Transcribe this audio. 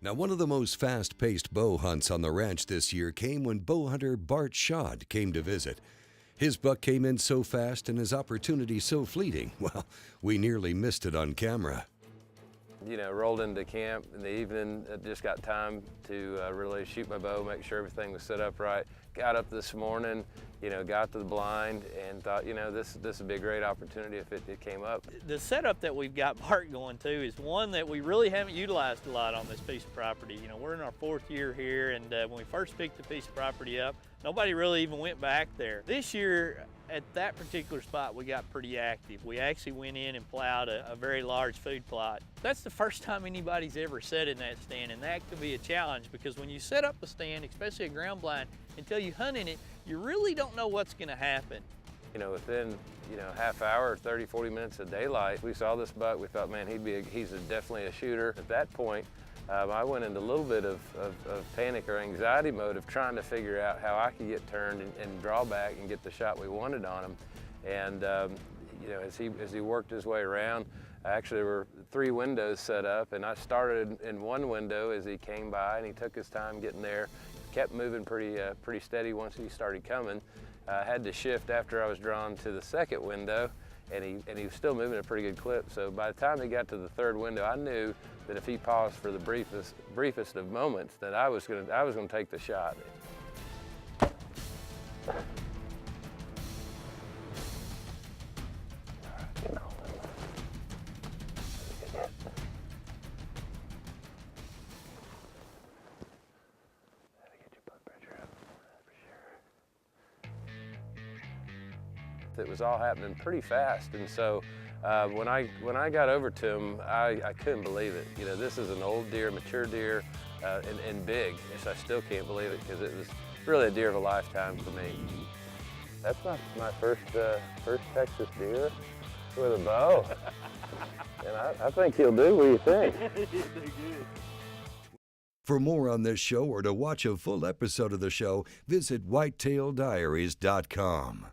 Now, one of the most fast-paced bow hunts on the ranch this year came when bow hunter Bart Schad came to visit. His buck came in so fast and his opportunity so fleeting, well, we nearly missed it on camera. You know, rolled into camp in the evening, just got time to really shoot my bow, make sure everything was set up right. Got up this morning, you know, got to the blind and thought, you know, this would be a great opportunity if it came up. The setup that we've got Bart going to is one that we really haven't utilized a lot on this piece of property. You know, we're in our 4th year here, and when we first picked the piece of property up, nobody really even went back there. This year, at that particular spot, we got pretty active. We actually went in and plowed a very large food plot. That's the first time anybody's ever set in that stand, and that could be a challenge because when you set up a stand, especially a ground blind, until you hunt in it, you really don't know what's gonna happen. You know, within, you know, half hour, 30, 40 minutes of daylight, we saw this buck, we thought, man, he's definitely a shooter. At that point, I went into a little bit of panic or anxiety mode of trying to figure out how I could get turned and draw back and get the shot we wanted on him. And you know, as he worked his way around, actually there were 3 windows set up, and I started in one window as he came by, and he took his time getting there, kept moving pretty steady once he started coming. I had to shift after I was drawn to the second window, and he was still moving at a pretty good clip. So by the time he got to the 3rd window, I knew that if he paused for the briefest of moments, that I was gonna take the shot. It was all happening pretty fast, and so when I got over to him, I couldn't believe it. You know, this is an old deer, mature deer, and big. So I still can't believe it because it was really a deer of a lifetime for me. That's my first Texas deer with a bow, and I think he'll do. What do you think? He'll do good. For more on this show or to watch a full episode of the show, visit whitetaildiaries.com.